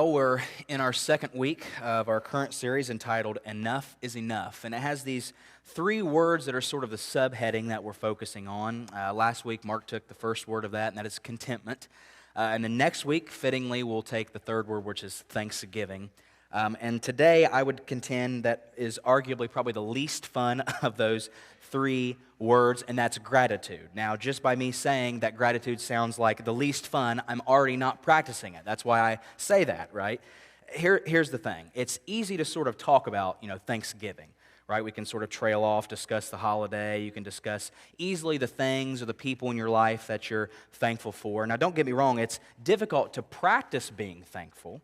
Well, we're in our second week of our current series entitled Enough is Enough. And it has these three words that are sort of the subheading that we're focusing on. Last week, Mark took the first word of that, and that is contentment. And then next week, fittingly, we'll take the third word, which is thanksgiving. And today, I would contend that is arguably probably the least fun of those three words, and that's gratitude. Now, just by me saying that gratitude sounds like the least fun, I'm already not practicing it. That's why I say that, right? Here's the thing. It's easy to sort of talk about, Thanksgiving, right? We can sort of trail off, discuss the holiday. You can discuss easily the things or the people in your life that you're thankful for. Now, don't get me wrong. It's difficult to practice being thankful,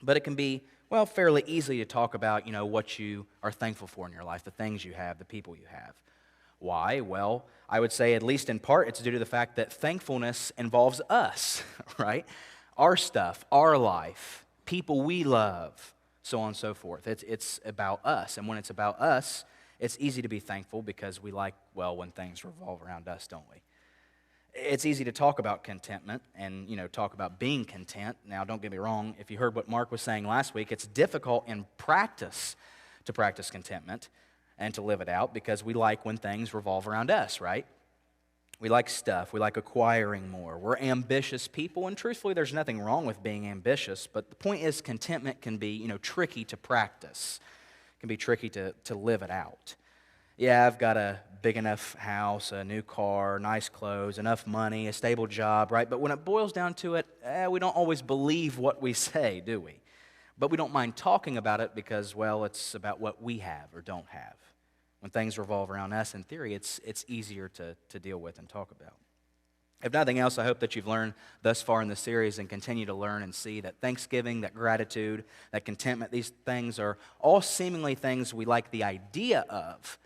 but it can be, fairly easy to talk about, what you are thankful for in your life, the things you have, the people you have. Why? Well, I would say at least in part it's due to the fact that thankfulness involves us, right? Our stuff, our life, people we love, so on and so forth. It's about us. And when it's about us, it's easy to be thankful because we like, when things revolve around us, don't we? It's easy to talk about contentment and, talk about being content. Now, don't get me wrong. If you heard what Mark was saying last week, it's difficult in practice to practice contentment and to live it out because we like when things revolve around us, right? We like stuff. We like acquiring more. We're ambitious people, and truthfully, there's nothing wrong with being ambitious, but the point is contentment can be, tricky to practice. It can be tricky to live it out. Yeah, I've got a big enough house, a new car, nice clothes, enough money, a stable job, right? But when it boils down to it, we don't always believe what we say, do we? But we don't mind talking about it because, it's about what we have or don't have. When things revolve around us, in theory, it's easier to deal with and talk about. If nothing else, I hope that you've learned thus far in the series and continue to learn and see that thanksgiving, that gratitude, that contentment, these things are all seemingly things we like the idea of,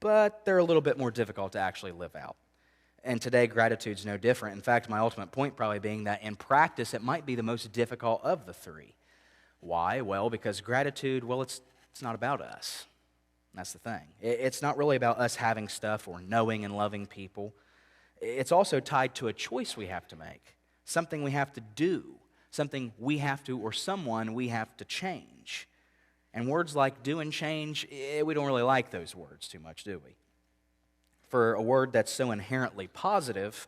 but they're a little bit more difficult to actually live out. And today, gratitude's no different. In fact, my ultimate point probably being that in practice, it might be the most difficult of the three. Why? Well, because gratitude, it's not about us. That's the thing. It's not really about us having stuff or knowing and loving people. It's also tied to a choice we have to make, something we have to do, something we have to, or someone we have to change. And words like do and change, we don't really like those words too much, do we? For a word that's so inherently positive,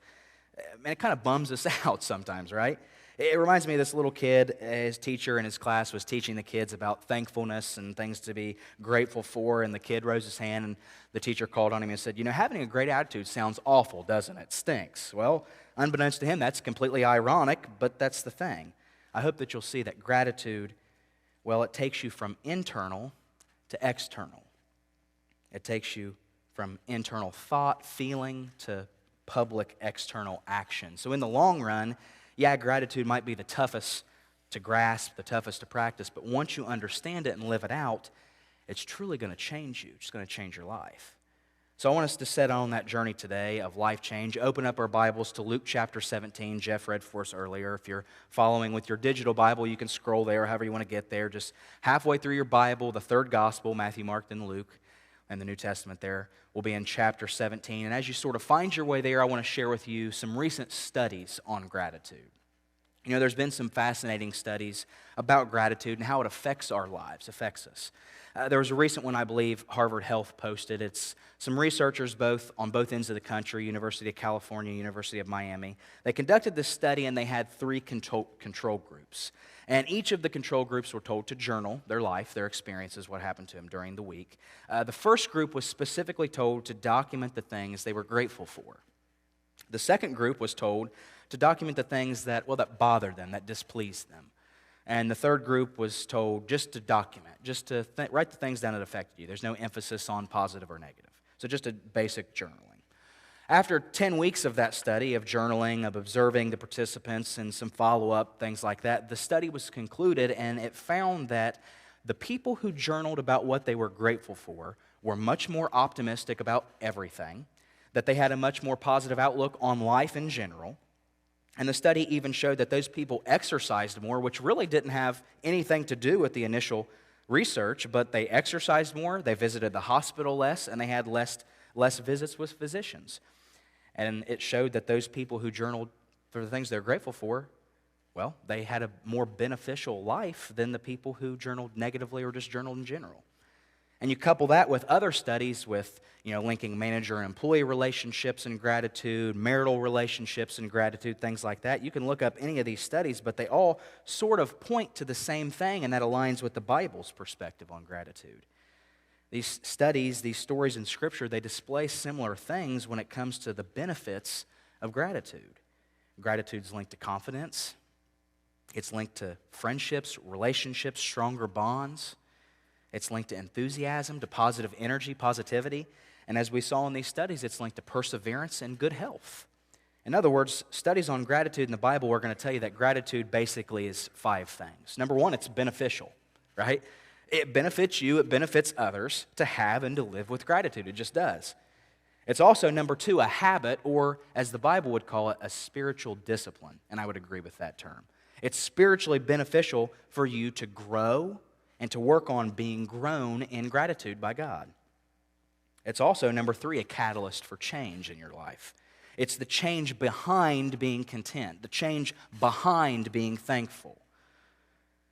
it kind of bums us out sometimes, right? It reminds me of this little kid. His teacher in his class was teaching the kids about thankfulness and things to be grateful for, and the kid rose his hand, and the teacher called on him and said, having a great attitude sounds awful, doesn't it? Stinks. Well, unbeknownst to him, that's completely ironic, but that's the thing. I hope that you'll see that gratitude, it takes you from internal to external. It takes you from internal thought, feeling, to public external action. So in the long run, gratitude might be the toughest to grasp, the toughest to practice, but once you understand it and live it out, it's truly going to change you. It's going to change your life. So I want us to set on that journey today of life change. Open up our Bibles to Luke chapter 17. Jeff read for us earlier. If you're following with your digital Bible, you can scroll there, however you want to get there. Just halfway through your Bible, the third gospel, Matthew, Mark, then Luke, and the New Testament there will be in chapter 17. And as you sort of find your way there, I want to share with you some recent studies on gratitude. There's been some fascinating studies about gratitude and how it affects our lives, affects us. There was a recent one, I believe, Harvard Health posted. It's some researchers on both ends of the country, University of California, University of Miami. They conducted this study, and they had three control groups. And each of the control groups were told to journal their life, their experiences, what happened to them during the week. The first group was specifically told to document the things they were grateful for. The second group was told to document the things that bothered them, that displeased them. And the third group was told just to document, just to write the things down that affected you. There's no emphasis on positive or negative. So just a basic journaling. After 10 weeks of that study, of journaling, of observing the participants and some follow-up, things like that, the study was concluded, and it found that the people who journaled about what they were grateful for were much more optimistic about everything, that they had a much more positive outlook on life in general. And the study even showed that those people exercised more, which really didn't have anything to do with the initial research, but they exercised more, they visited the hospital less, and they had less visits with physicians. And it showed that those people who journaled for the things they're grateful for well, they had a more beneficial life than the people who journaled negatively or just journaled in general. And you couple that with other studies with, linking manager and employee relationships and gratitude, marital relationships and gratitude, things like that. You can look up any of these studies, but they all sort of point to the same thing, and that aligns with the Bible's perspective on gratitude. These studies, these stories in Scripture, they display similar things when it comes to the benefits of gratitude. Gratitude's linked to confidence. It's linked to friendships, relationships, stronger bonds. It's linked to enthusiasm, to positive energy, positivity. And as we saw in these studies, it's linked to perseverance and good health. In other words, studies on gratitude in the Bible are going to tell you that gratitude basically is 5 things. Number 1, it's beneficial, right? It benefits you, it benefits others to have and to live with gratitude. It just does. It's also, number 2, a habit, or as the Bible would call it, a spiritual discipline. And I would agree with that term. It's spiritually beneficial for you to grow and to work on being grown in gratitude by God. It's also, number 3, a catalyst for change in your life. It's the change behind being content, the change behind being thankful.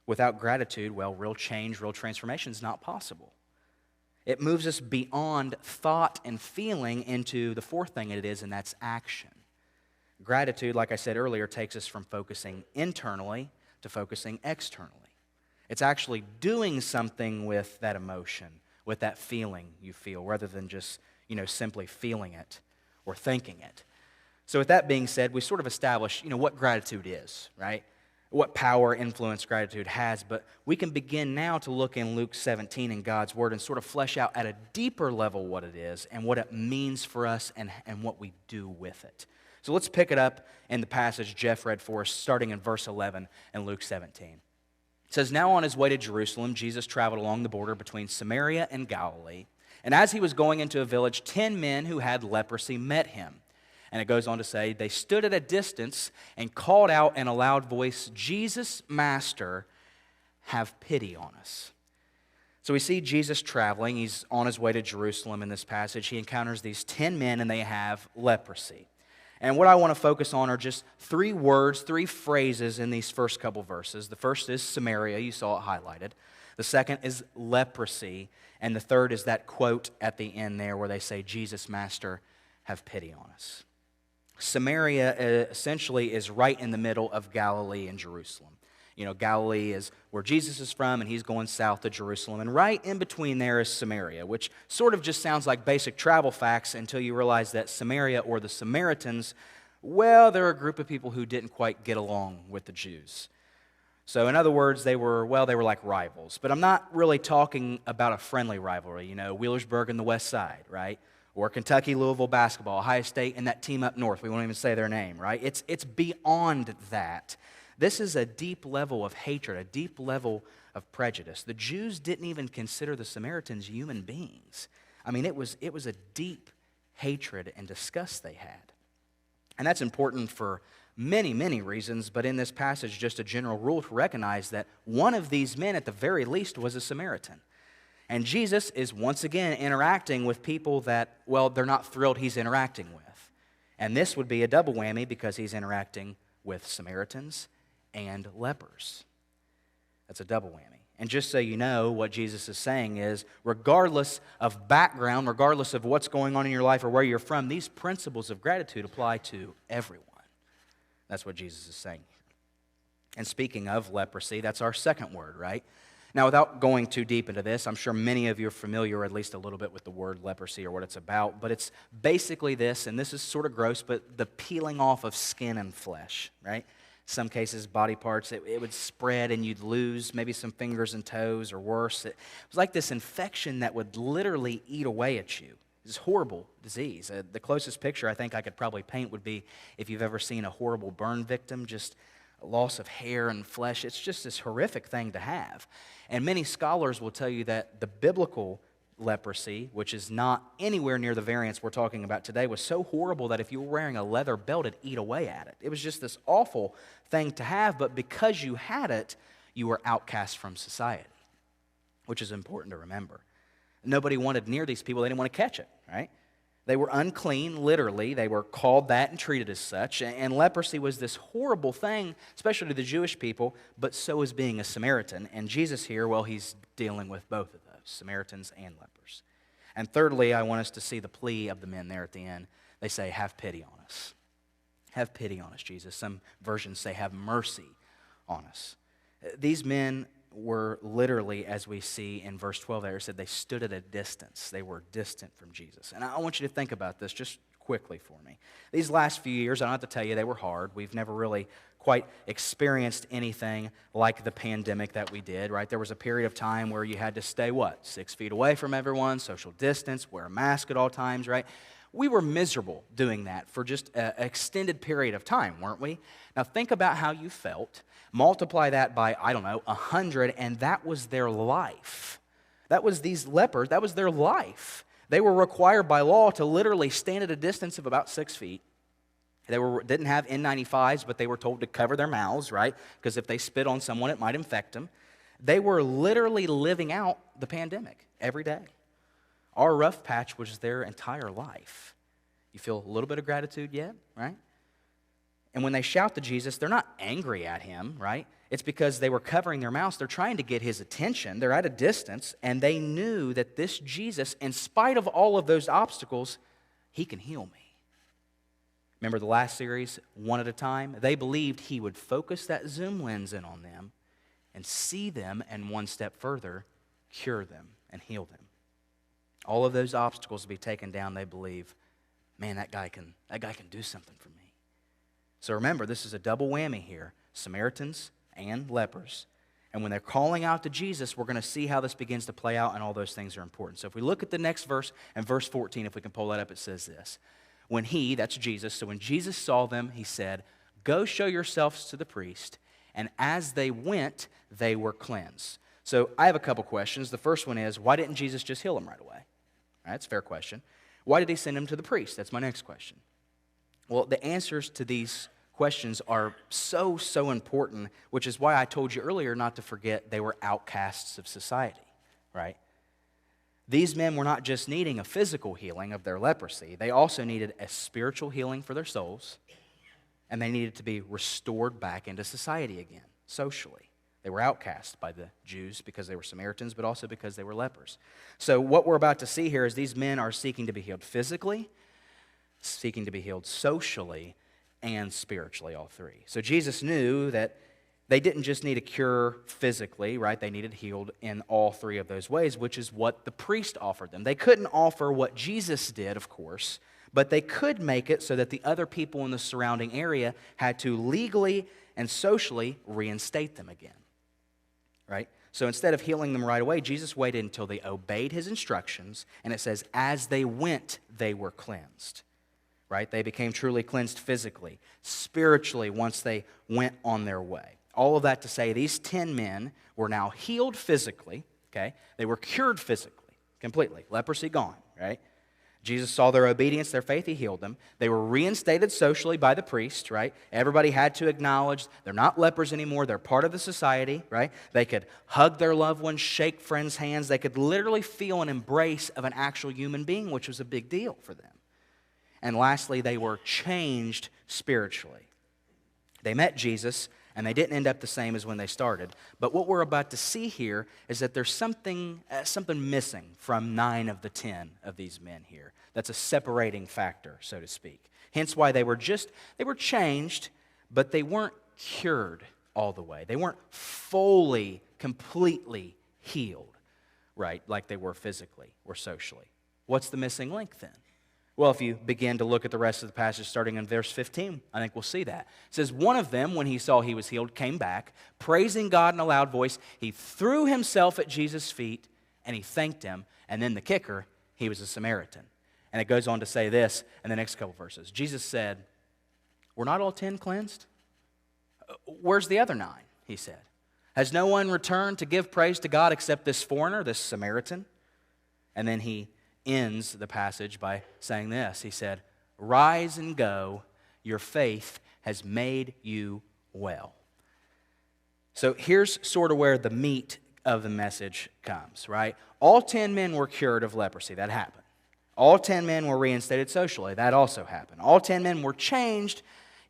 Without gratitude, well, real change, real transformation is not possible. It moves us beyond thought and feeling into the 4th thing it is, and that's action. Gratitude, like I said earlier, takes us from focusing internally to focusing externally. It's actually doing something with that emotion, with that feeling you feel, rather than just, simply feeling it or thinking it. So with that being said, we sort of established, what gratitude is, right? What power, influence gratitude has, but we can begin now to look in Luke 17 in God's Word and sort of flesh out at a deeper level what it is and what it means for us and what we do with it. So let's pick it up in the passage Jeff read for us, starting in verse 11 in Luke 17. It says, "Now on his way to Jerusalem, Jesus traveled along the border between Samaria and Galilee. And as he was going into a village, 10 men who had leprosy met him. And it goes on to say, they stood at a distance and called out in a loud voice, 'Jesus, Master, have pity on us.'" So we see Jesus traveling. He's on his way to Jerusalem in this passage. He encounters these 10 men, and they have leprosy. And what I want to focus on are just 3 words, 3 phrases in these first couple verses. The first is Samaria. You saw it highlighted. The second is leprosy. And the third is that quote at the end there where they say, "Jesus, Master, have pity on us." Samaria essentially is right in the middle of Galilee and Jerusalem. Galilee is where Jesus is from, and he's going south to Jerusalem. And right in between there is Samaria, which sort of just sounds like basic travel facts until you realize that Samaria, or the Samaritans, well, they're a group of people who didn't quite get along with the Jews. So in other words, they were like rivals. But I'm not really talking about a friendly rivalry, Wheelersburg and the West Side, right? Or Kentucky, Louisville basketball, Ohio State and that team up north. We won't even say their name, right? It's beyond that. This is a deep level of hatred, a deep level of prejudice. The Jews didn't even consider the Samaritans human beings. I mean, it was a deep hatred and disgust they had. And that's important for many, many reasons, but in this passage, just a general rule to recognize that one of these men, at the very least, was a Samaritan. And Jesus is once again interacting with people that, well, they're not thrilled he's interacting with. And this would be a double whammy because he's interacting with Samaritans and lepers. That's a double whammy. And just so you know, what Jesus is saying is, regardless of background, regardless of what's going on in your life or where you're from, these principles of gratitude apply to everyone. That's what Jesus is saying here. And speaking of leprosy, that's our second word, right? Now, without going too deep into this, I'm sure many of you are familiar at least a little bit with the word leprosy or what it's about, but it's basically this, and this is sort of gross, but the peeling off of skin and flesh, right? Some cases, body parts, it would spread and you'd lose maybe some fingers and toes or worse. It was like this infection that would literally eat away at you. It's a horrible disease. The closest picture I think I could probably paint would be if you've ever seen a horrible burn victim, just a loss of hair and flesh. It's just this horrific thing to have. And many scholars will tell you that the biblical leprosy, which is not anywhere near the variants we're talking about today, was so horrible that if you were wearing a leather belt, it'd eat away at it. It was just this awful thing to have, but because you had it, you were outcast from society, which is important to remember. Nobody wanted near these people. They didn't want to catch it, right? They were unclean, literally. They were called that and treated as such. And leprosy was this horrible thing, especially to the Jewish people, but so is being a Samaritan. And Jesus here, well, he's dealing with both of those, Samaritans and lepers. And thirdly, I want us to see the plea of the men there at the end. They say, have pity on us. Have pity on us, Jesus. Some versions say, have mercy on us. These men were literally, as we see in verse 12 there, it said they stood at a distance. They were distant from Jesus. And I want you to think about this just quickly for me. These last few years, I don't have to tell you, they were hard. We've never really quite experienced anything like the pandemic that we did, right? There was a period of time where you had to stay, 6 feet away from everyone, social distance, wear a mask at all times, right? We were miserable doing that for just an extended period of time, weren't we? Now think about how you felt. Multiply that by, 100, and that was their life. That was these lepers, that was their life. They were required by law to literally stand at a distance of about 6 feet. They didn't have N95s, but they were told to cover their mouths, right? Because if they spit on someone, it might infect them. They were literally living out the pandemic every day. Our rough patch was their entire life. You feel a little bit of gratitude yet, right? And when they shout to Jesus, they're not angry at him, right? It's because they were covering their mouths. They're trying to get his attention. They're at a distance, and they knew that this Jesus, in spite of all of those obstacles, he can heal me. Remember the last series, One at a Time? They believed he would focus that zoom lens in on them and see them, and one step further, cure them and heal them. All of those obstacles to be taken down, they believe, man, that guy can do something for me. So remember, this is a double whammy here, Samaritans and lepers. And when they're calling out to Jesus, we're going to see how this begins to play out, and all those things are important. So if we look at the next verse, and verse 14, if we can pull that up, it says this. When he, that's Jesus, so when Jesus saw them, he said, go show yourselves to the priest. And as they went, they were cleansed. So I have a couple questions. The first one is, why didn't Jesus just heal them right away? All right, that's a fair question. Why did he send them to the priest? That's my next question. Well, the answers to these questions are so important, which is why I told you earlier not to forget they were outcasts of society, right? These men were not just needing a physical healing of their leprosy, they also needed a spiritual healing for their souls, and they needed to be restored back into society again, socially. They were outcast by the Jews because they were Samaritans, but also because they were lepers. So what we're about to see here is these men are seeking to be healed physically, seeking to be healed socially, and spiritually, all three. So Jesus knew that they didn't just need a cure physically, right? They needed healed in all three of those ways, which is what the priest offered them. They couldn't offer what Jesus did, of course, but they could make it so that the other people in the surrounding area had to legally and socially reinstate them again, right? So instead of healing them right away, Jesus waited until they obeyed his instructions, and it says, as they went, they were cleansed. Right? They became truly cleansed physically, spiritually once they went on their way. All of that to say these 10 men were now healed physically, okay? They were cured physically, completely. Leprosy gone, right? Jesus saw their obedience, their faith, he healed them. They were reinstated socially by the priest, right? Everybody had to acknowledge they're not lepers anymore, they're part of the society, right? They could hug their loved ones, shake friends' hands. They could literally feel an embrace of an actual human being, which was a big deal for them. And lastly, they were changed spiritually. They met Jesus, and they didn't end up the same as when they started. But what we're about to see here is that there's something missing from 9 of the 10 of these men here. That's a separating factor, so to speak. Hence why they were changed, but they weren't cured all the way. They weren't fully, completely healed, right, like they were physically or socially. What's the missing link then? Well, if you begin to look at the rest of the passage starting in verse 15, I think we'll see that. It says, one of them, when he saw he was healed, came back, praising God in a loud voice. He threw himself at Jesus' feet, and he thanked him. And then the kicker, he was a Samaritan. And it goes on to say this in the next couple verses. Jesus said, were not all 10 cleansed? Where's the other 9, he said. Has no one returned to give praise to God except this foreigner, this Samaritan? And then he ends the passage by saying this. He said, rise and go, your faith has made you well. So here's sort of where the meat of the message comes, right? All 10 men were cured of leprosy. That happened. All 10 men were reinstated socially. That also happened. All 10 men were changed,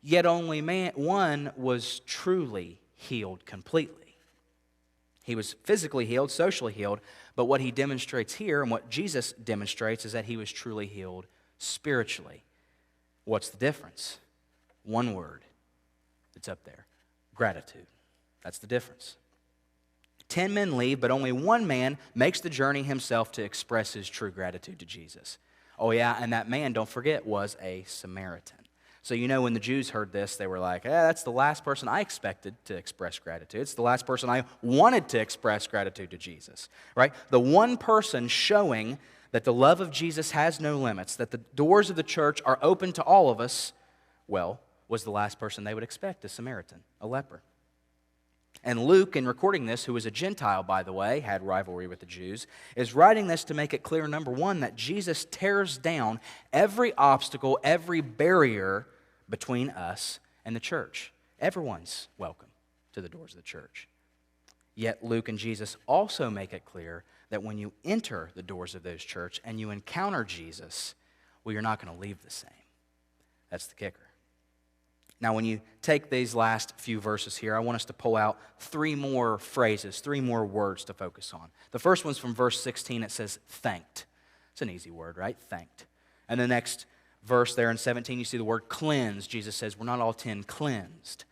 yet only one was truly healed completely. He was physically healed, socially healed, but what he demonstrates here and what Jesus demonstrates is that he was truly healed spiritually. What's the difference? One word. It's up there. Gratitude. That's the difference. 10 men leave, but only one man makes the journey himself to express his true gratitude to Jesus. Oh yeah, and that man, don't forget, was a Samaritan. So you know when the Jews heard this, they were like, that's the last person I expected to express gratitude. It's the last person I wanted to express gratitude to Jesus, right? The one person showing that the love of Jesus has no limits, that the doors of the church are open to all of us, well, was the last person they would expect, a Samaritan, a leper. And Luke, in recording this, who was a Gentile, by the way, had rivalry with the Jews, is writing this to make it clear, number one, that Jesus tears down every obstacle, every barrier between us and the church. Everyone's welcome to the doors of the church. Yet Luke and Jesus also make it clear that when you enter the doors of those church and you encounter Jesus, well, you're not going to leave the same. That's the kicker. Now, when you take these last few verses here, I want us to pull out three more phrases, three more words to focus on. The first one's from verse 16. It says, thanked. It's an easy word, right? Thanked. And the next verse there in 17, you see the word cleansed. Jesus says, we're not all 10 cleansed.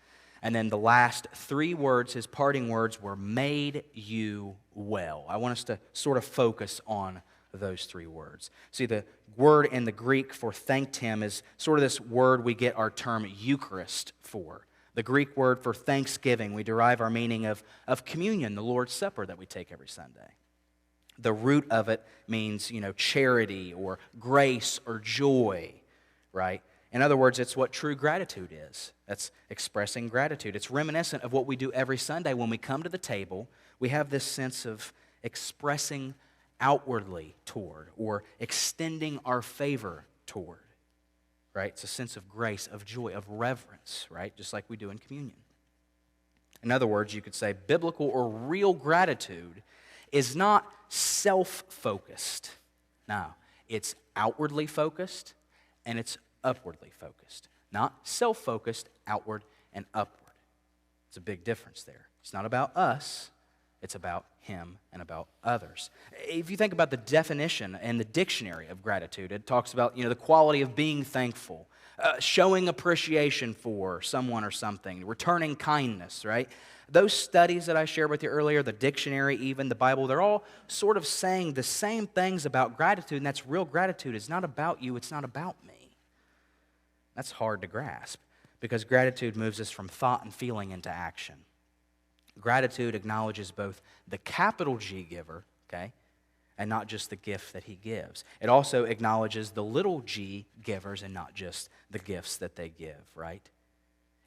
And then the last three words, his parting words, were made you well. I want us to sort of focus on those three words. See, the word in the Greek for thanked him is sort of this word we get our term Eucharist for. The Greek word for thanksgiving, we derive our meaning of communion, the Lord's Supper that we take every Sunday. The root of it means, charity or grace or joy, right? In other words, it's what true gratitude is. That's expressing gratitude. It's reminiscent of what we do every Sunday when we come to the table. We have this sense of expressing outwardly toward or extending our favor toward, right? It's a sense of grace, of joy, of reverence, right? Just like we do in communion. In other words, you could say biblical or real gratitude is not self-focused. No, it's outwardly focused and it's upwardly focused. Not self-focused, outward and upward. It's a big difference there. It's not about us. It's about him and about others. If you think about the definition and the dictionary of gratitude, it talks about the quality of being thankful, showing appreciation for someone or something, returning kindness, right? Those studies that I shared with you earlier, the dictionary, even the Bible, they're all sort of saying the same things about gratitude, and that's real gratitude. It's not about you, it's not about me. That's hard to grasp because gratitude moves us from thought and feeling into action. Gratitude acknowledges both the capital G giver, okay, and not just the gift that he gives. It also acknowledges the little g givers and not just the gifts that they give, right?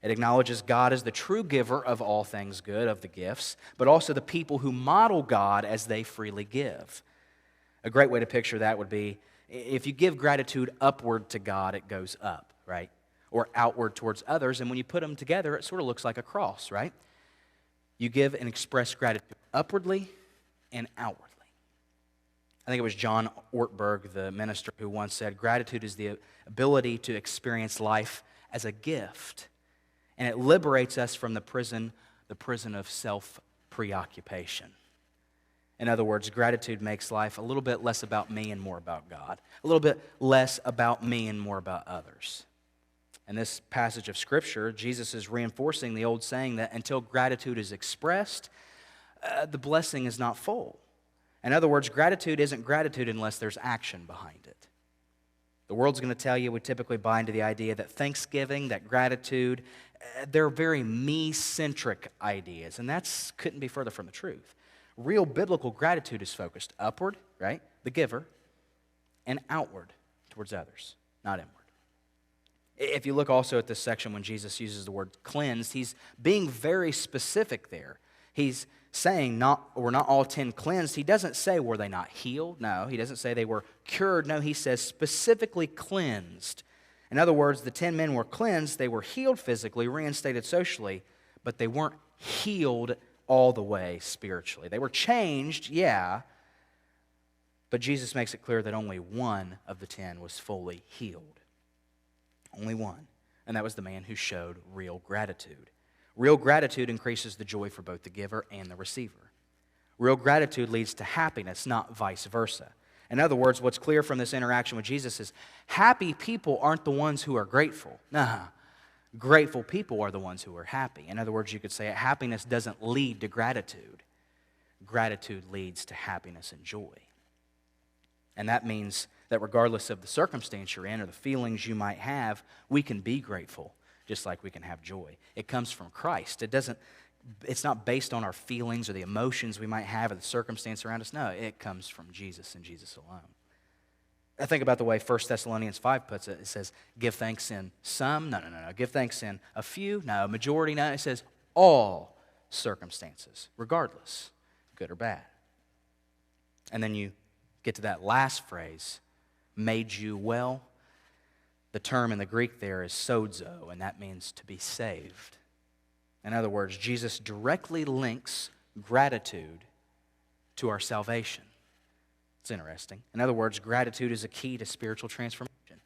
It acknowledges God as the true giver of all things good, of the gifts, but also the people who model God as they freely give. A great way to picture that would be if you give gratitude upward to God, it goes up, right? Or outward towards others, and when you put them together, it sort of looks like a cross, right? You give and express gratitude upwardly and outwardly. I think it was John Ortberg, the minister, who once said, gratitude is the ability to experience life as a gift, and it liberates us from the prison of self-preoccupation. In other words, gratitude makes life a little bit less about me and more about God, a little bit less about me and more about others. In this passage of Scripture, Jesus is reinforcing the old saying that until gratitude is expressed, the blessing is not full. In other words, gratitude isn't gratitude unless there's action behind it. The world's going to tell you, we typically buy into the idea that thanksgiving, that gratitude, they're very me-centric ideas, and that couldn't be further from the truth. Real biblical gratitude is focused upward, right, the giver, and outward towards others, not inward. If you look also at this section when Jesus uses the word cleansed, he's being very specific there. He's saying we're not all 10 cleansed. He doesn't say were they not healed. No, he doesn't say they were cured. No, he says specifically cleansed. In other words, the 10 men were cleansed. They were healed physically, reinstated socially, but they weren't healed all the way spiritually. They were changed, yeah, But Jesus makes it clear that only one of the 10 was fully healed. Only one. And that was the man who showed real gratitude. Real gratitude increases the joy for both the giver and the receiver. Real gratitude leads to happiness, not vice versa. In other words, what's clear from this interaction with Jesus is happy people aren't the ones who are grateful. Nah, grateful people are the ones who are happy. In other words, you could say happiness doesn't lead to gratitude. Gratitude leads to happiness and joy. And that means that regardless of the circumstance you're in or the feelings you might have, we can be grateful just like we can have joy. It comes from Christ. It's not based on our feelings or the emotions we might have or the circumstance around us. No, it comes from Jesus and Jesus alone. I think about the way 1 Thessalonians 5 puts it. It says, give thanks in some. No. Give thanks in a few. No, majority. No, it says all circumstances, regardless, good or bad. And then you get to that last phrase, made you well. The term in the Greek there is sozo, and that means to be saved. In other words, Jesus directly links gratitude to our salvation. It's interesting. In other words, gratitude is a key to spiritual transformation.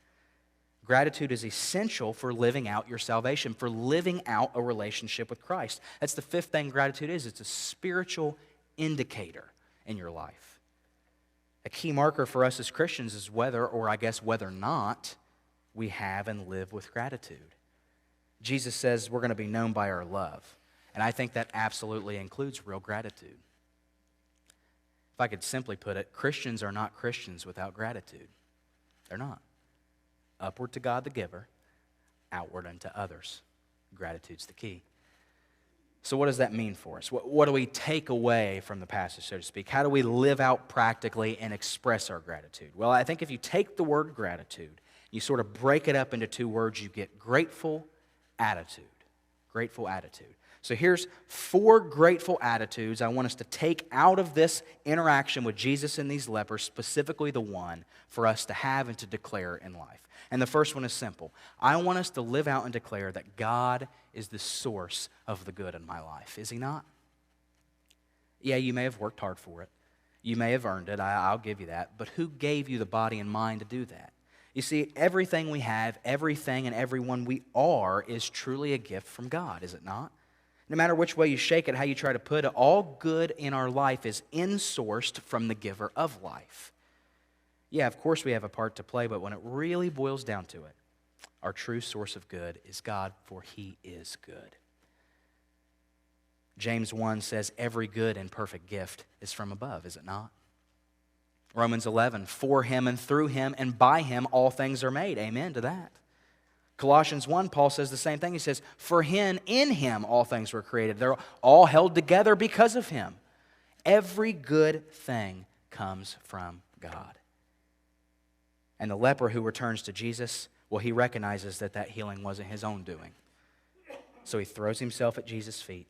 Gratitude is essential for living out your salvation, for living out a relationship with Christ. That's the fifth thing gratitude is. It's a spiritual indicator in your life. A key marker for us as Christians is whether or not, we have and live with gratitude. Jesus says we're going to be known by our love. And I think that absolutely includes real gratitude. If I could simply put it, Christians are not Christians without gratitude. They're not. Upward to God the giver, outward unto others. Gratitude's the key. So what does that mean for us? What do we take away from the passage, so to speak? How do we live out practically and express our gratitude? Well, I think if you take the word gratitude, you sort of break it up into two words, you get grateful attitude. Grateful attitude. So here's 4 grateful attitudes I want us to take out of this interaction with Jesus and these lepers, specifically the one for us to have and to declare in life. And the first one is simple. I want us to live out and declare that God is the source of the good in my life. Is He not? Yeah, you may have worked hard for it. You may have earned it. I'll give you that. But who gave you the body and mind to do that? You see, everything we have, everything and everyone we are is truly a gift from God, is it not? No matter which way you shake it, how you try to put it, all good in our life is insourced from the giver of life. Yeah, of course we have a part to play, but when it really boils down to it, our true source of good is God, for He is good. James 1 says, every good and perfect gift is from above, is it not? Romans 11, for Him and through Him and by Him all things are made. Amen to that. Colossians 1, Paul says the same thing. He says, for Him, in Him all things were created. They're all held together because of Him. Every good thing comes from God. And the leper who returns to Jesus, well, he recognizes that healing wasn't his own doing. So he throws himself at Jesus' feet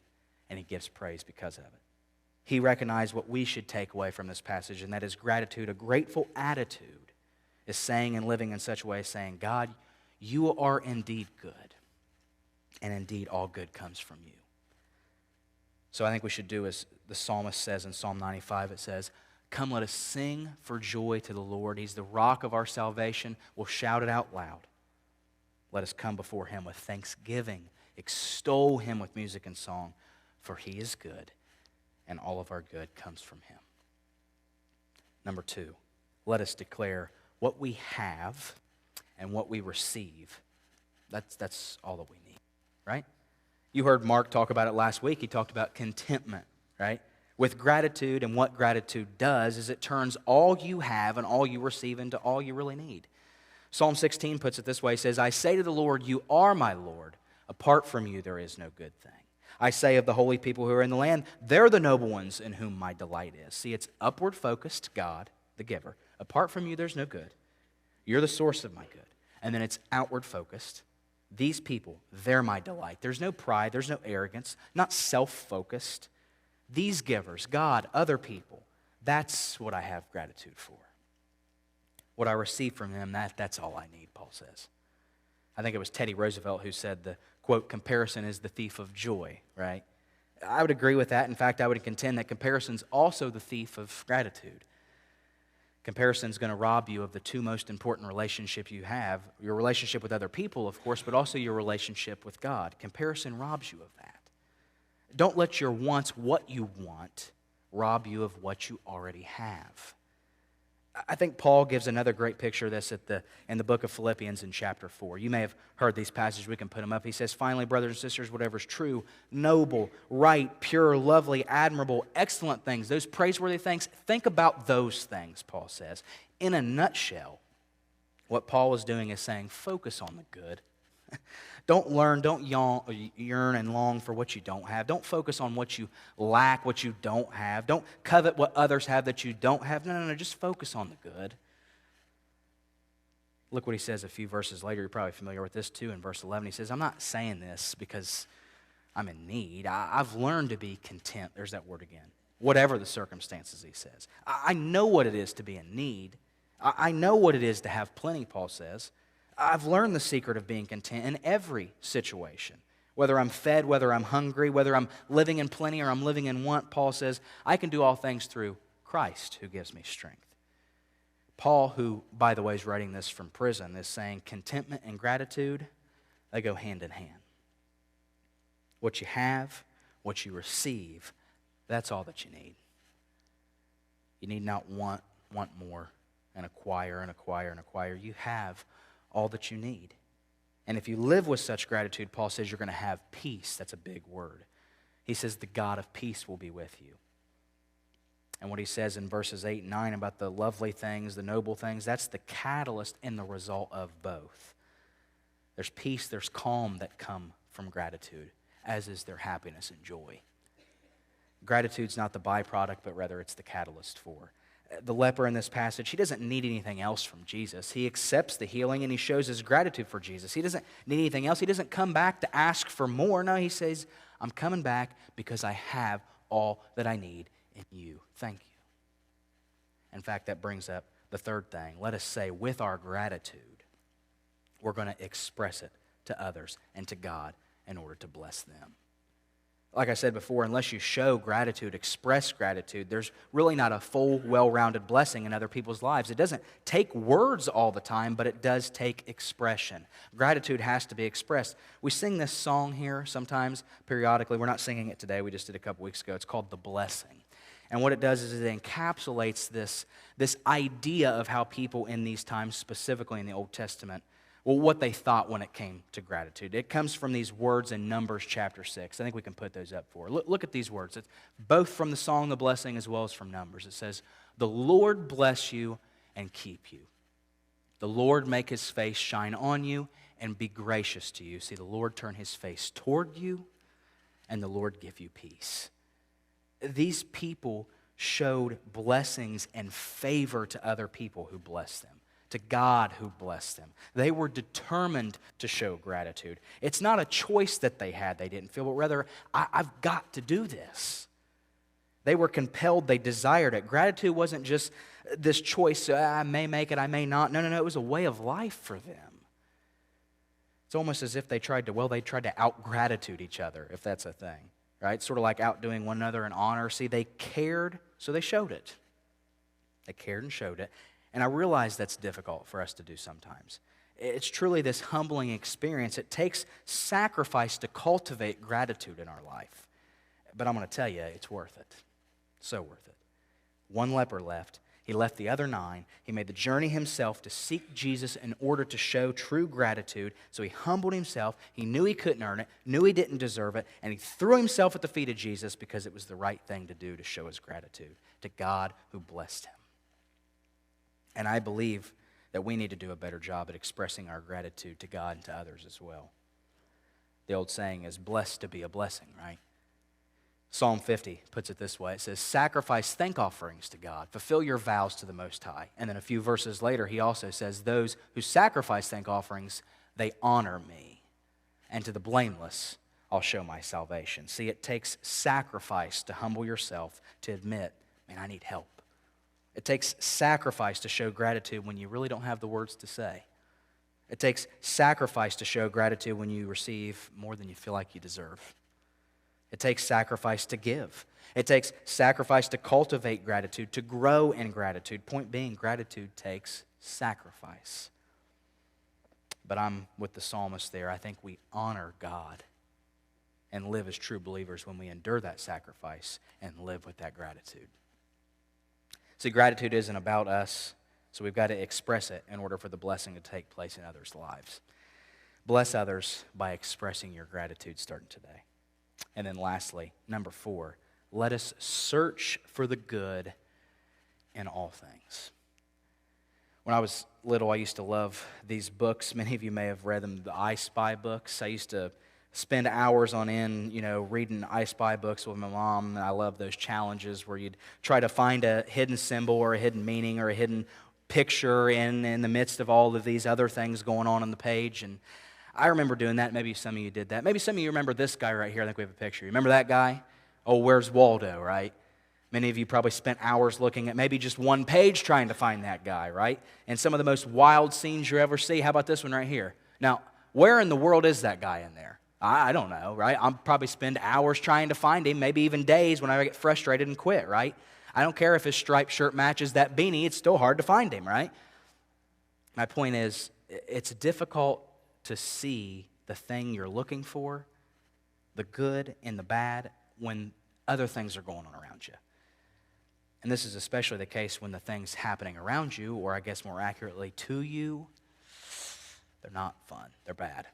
and he gives praise because of it. He recognized what we should take away from this passage, and that is gratitude. A grateful attitude is saying and living in such a way, saying, God, you are indeed good, and indeed all good comes from you. So I think we should do as the psalmist says in Psalm 95. It says, come, let us sing for joy to the Lord. He's the rock of our salvation. We'll shout it out loud. Let us come before Him with thanksgiving. Extol Him with music and song, for He is good, and all of our good comes from Him. Number 2, let us declare what we have and what we receive. That's all that we need, right? You heard Mark talk about it last week. He talked about contentment, right? With gratitude, and what gratitude does is it turns all you have and all you receive into all you really need. Psalm 16 puts it this way. It says, I say to the Lord, you are my Lord. Apart from you, there is no good thing. I say of the holy people who are in the land, they're the noble ones in whom my delight is. See, it's upward focused, God, the giver. Apart from you, there's no good. You're the source of my good. And then it's outward focused. These people, they're my delight. There's no pride, there's no arrogance, not self-focused. These givers, God, other people, that's what I have gratitude for. What I receive from them, that's all I need, Paul says. I think it was Teddy Roosevelt who said the, quote, comparison is the thief of joy, right? I would agree with that. In fact, I would contend that comparison's also the thief of gratitude. Comparison's going to rob you of the two most important relationships you have, your relationship with other people, of course, but also your relationship with God. Comparison robs you of that. Don't let your wants, what you want, rob you of what you already have. I think Paul gives another great picture of this in the book of Philippians in chapter 4. You may have heard these passages. We can put them up. He says, finally, brothers and sisters, whatever is true, noble, right, pure, lovely, admirable, excellent things, those praiseworthy things, think about those things, Paul says. In a nutshell, what Paul is doing is saying, focus on the good. Don't yearn and long for what you don't have. Don't focus on what you lack, what you don't have. Don't covet what others have that you don't have. No, just focus on the good. Look what he says a few verses later. You're probably familiar with this too. In verse 11, he says, I'm not saying this because I'm in need. I've learned to be content. There's that word again. Whatever the circumstances, he says. I know what it is to be in need. I know what it is to have plenty, Paul says. I've learned the secret of being content in every situation. Whether I'm fed, whether I'm hungry, whether I'm living in plenty or I'm living in want, Paul says, I can do all things through Christ who gives me strength. Paul, who, by the way, is writing this from prison, is saying contentment and gratitude, they go hand in hand. What you have, what you receive, that's all that you need. You need not want more and acquire and acquire and acquire. You have all that you need. And if you live with such gratitude, Paul says you're going to have peace. That's a big word. He says the God of peace will be with you. And what he says in verses 8 and 9 about the lovely things, the noble things, that's the catalyst and the result of both. There's peace, there's calm that come from gratitude, as is their happiness and joy. Gratitude's not the byproduct, but rather it's the catalyst for. The leper in this passage, he doesn't need anything else from Jesus. He accepts the healing and he shows his gratitude for Jesus. He doesn't need anything else. He doesn't come back to ask for more. No, he says, I'm coming back because I have all that I need in you. Thank you. In fact, that brings up the third thing. Let us say with our gratitude, we're going to express it to others and to God in order to bless them. Like I said before, unless you show gratitude, express gratitude, there's really not a full, well-rounded blessing in other people's lives. It doesn't take words all the time, but it does take expression. Gratitude has to be expressed. We sing this song here sometimes, periodically. We're not singing it today. We just did a couple weeks ago. It's called The Blessing. And what it does is it encapsulates this idea of how people in these times, specifically in the Old Testament, well, what they thought when it came to gratitude. It comes from these words in Numbers chapter 6. I think we can put those up for. Look at these words. It's both from the song, The Blessing, as well as from Numbers. It says, the Lord bless you and keep you. The Lord make his face shine on you and be gracious to you. See, the Lord turn his face toward you and the Lord give you peace. These people showed blessings and favor to other people who blessed them, to God who blessed them. They were determined to show gratitude. It's not a choice that they had, they didn't feel, but rather, I've got to do this. They were compelled, they desired it. Gratitude wasn't just this choice, I may make it, I may not. No, it was a way of life for them. It's almost as if they tried to out-gratitude each other, if that's a thing, right? Sort of like outdoing one another in honor. See, they cared, so they showed it. They cared and showed it. And I realize that's difficult for us to do sometimes. It's truly this humbling experience. It takes sacrifice to cultivate gratitude in our life. But I'm going to tell you, it's worth it. So worth it. One leper left. He left the other 9. He made the journey himself to seek Jesus in order to show true gratitude. So he humbled himself. He knew he couldn't earn it, knew he didn't deserve it, and he threw himself at the feet of Jesus because it was the right thing to do to show his gratitude to God who blessed him. And I believe that we need to do a better job at expressing our gratitude to God and to others as well. The old saying is, blessed to be a blessing, right? Psalm 50 puts it this way. It says, sacrifice thank offerings to God. Fulfill your vows to the Most High. And then a few verses later, he also says, those who sacrifice thank offerings, they honor me. And to the blameless, I'll show my salvation. See, it takes sacrifice to humble yourself, to admit, man, I need help. It takes sacrifice to show gratitude when you really don't have the words to say. It takes sacrifice to show gratitude when you receive more than you feel like you deserve. It takes sacrifice to give. It takes sacrifice to cultivate gratitude, to grow in gratitude. Point being, gratitude takes sacrifice. But I'm with the psalmist there. I think we honor God and live as true believers when we endure that sacrifice and live with that gratitude. See, gratitude isn't about us, so we've got to express it in order for the blessing to take place in others' lives. Bless others by expressing your gratitude starting today. And then lastly, number 4, let us search for the good in all things. When I was little, I used to love these books. Many of you may have read them, the I Spy books. I used to spend hours on end, reading I Spy books with my mom. And I love those challenges where you'd try to find a hidden symbol or a hidden meaning or a hidden picture in the midst of all of these other things going on the page. And I remember doing that. Maybe some of you did that. Maybe some of you remember this guy right here. I think we have a picture. You remember that guy? Oh, where's Waldo, right? Many of you probably spent hours looking at maybe just one page trying to find that guy, right? And some of the most wild scenes you ever see. How about this one right here? Now, where in the world is that guy in there? I don't know, right? I'll probably spend hours trying to find him, maybe even days when I get frustrated and quit, right? I don't care if his striped shirt matches that beanie. It's still hard to find him, right? My point is, it's difficult to see the thing you're looking for, the good and the bad, when other things are going on around you. And this is especially the case when the things happening around you, or I guess more accurately to you, they're not fun. They're bad.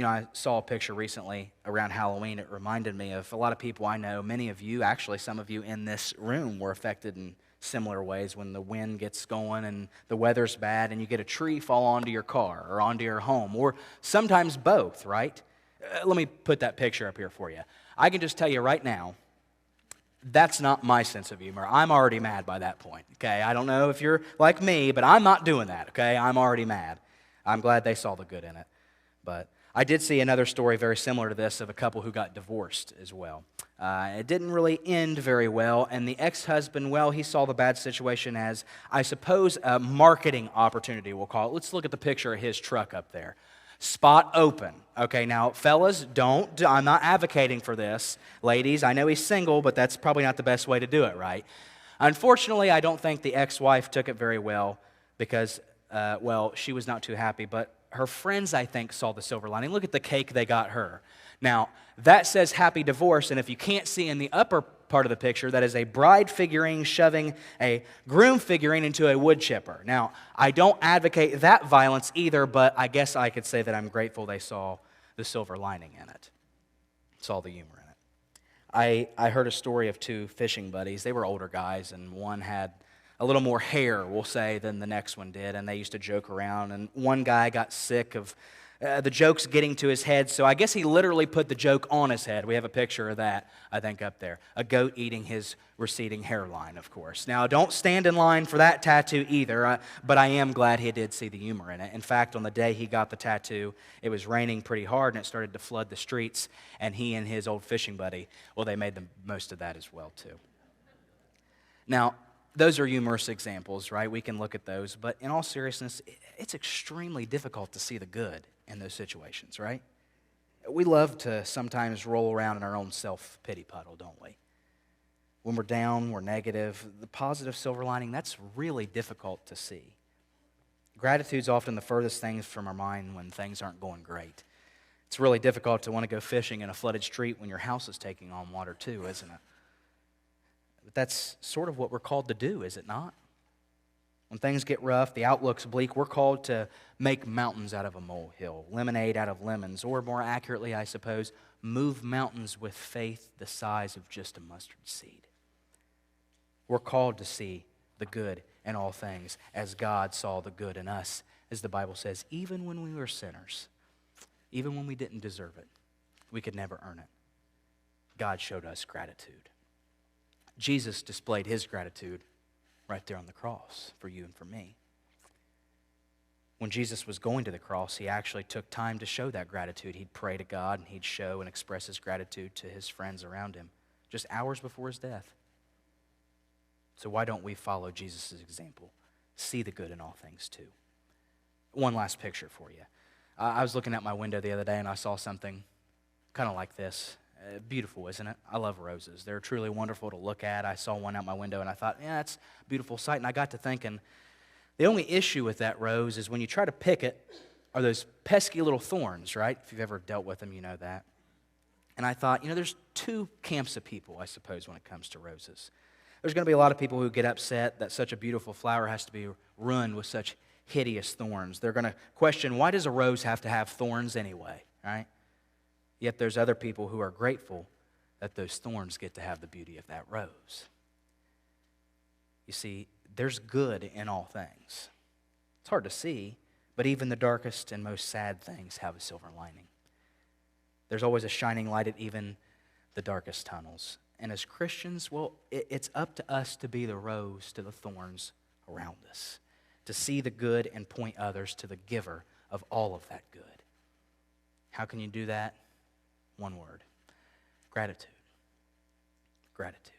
I saw a picture recently around Halloween. It reminded me of a lot of people I know. Many of you, actually some of you in this room, were affected in similar ways when the wind gets going and the weather's bad and you get a tree fall onto your car or onto your home, or sometimes both, right? Let me put that picture up here for you. I can just tell you right now, that's not my sense of humor. I'm already mad by that point, okay? I don't know if you're like me, but I'm not doing that, okay? I'm already mad. I'm glad they saw the good in it. But I did see another story very similar to this of a couple who got divorced as well. It didn't really end very well, and the ex-husband, well, he saw the bad situation as, I suppose, a marketing opportunity, we'll call it. Let's look at the picture of his truck up there. Spot open. Okay, now, fellas, I'm not advocating for this. Ladies, I know he's single, but that's probably not the best way to do it, right? Unfortunately, I don't think the ex-wife took it very well because, she was not too happy, but her friends, I think, saw the silver lining. Look at the cake they got her. Now, that says happy divorce, and if you can't see in the upper part of the picture, that is a bride figurine shoving a groom figurine into a wood chipper. Now, I don't advocate that violence either, but I guess I could say that I'm grateful they saw the silver lining in it, saw the humor in it. I heard a story of two fishing buddies. They were older guys, and one had a little more hair, we'll say, than the next one did, and they used to joke around, and one guy got sick of the jokes getting to his head, so I guess he literally put the joke on his head. We have a picture of that, I think, up there. A goat eating his receding hairline, of course. Now, don't stand in line for that tattoo either, but I am glad he did see the humor in it. In fact, on the day he got the tattoo, it was raining pretty hard, and it started to flood the streets, and he and his old fishing buddy, well, they made the most of that as well, too. Now, those are humorous examples, right? We can look at those, but in all seriousness, it's extremely difficult to see the good in those situations, right? We love to sometimes roll around in our own self-pity puddle, don't we? When we're down, we're negative. The positive silver lining, that's really difficult to see. Gratitude's often the furthest thing from our mind when things aren't going great. It's really difficult to want to go fishing in a flooded street when your house is taking on water too, isn't it? But that's sort of what we're called to do, is it not? When things get rough, the outlook's bleak, we're called to make mountains out of a molehill, lemonade out of lemons, or more accurately, I suppose, move mountains with faith the size of just a mustard seed. We're called to see the good in all things as God saw the good in us, as the Bible says, even when we were sinners, even when we didn't deserve it, we could never earn it. God showed us gratitude. Jesus displayed his gratitude right there on the cross for you and for me. When Jesus was going to the cross, he actually took time to show that gratitude. He'd pray to God and he'd show and express his gratitude to his friends around him just hours before his death. So why don't we follow Jesus' example? See the good in all things too. One last picture for you. I was looking out my window the other day and I saw something kind of like this. Beautiful, isn't it? I love roses. They're truly wonderful to look at. I saw one out my window and I thought, yeah, that's a beautiful sight. And I got to thinking, the only issue with that rose is when you try to pick it are those pesky little thorns, right? If you've ever dealt with them, you know that. And I thought, there's two camps of people, I suppose, when it comes to roses. There's going to be a lot of people who get upset that such a beautiful flower has to be ruined with such hideous thorns. They're going to question, why does a rose have to have thorns anyway, right? Yet there's other people who are grateful that those thorns get to have the beauty of that rose. You see, there's good in all things. It's hard to see, but even the darkest and most sad things have a silver lining. There's always a shining light at even the darkest tunnels. And as Christians, well, it's up to us to be the rose to the thorns around us, to see the good and point others to the giver of all of that good. How can you do that? One word: gratitude. Gratitude.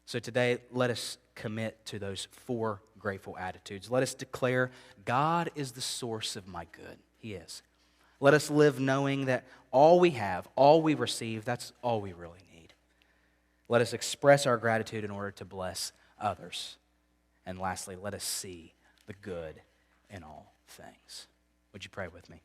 So today, let us commit to those 4 grateful attitudes. Let us declare, God is the source of my good. He is. Let us live knowing that all we have, all we receive, that's all we really need. Let us express our gratitude in order to bless others. And lastly, let us see the good in all things. Would you pray with me?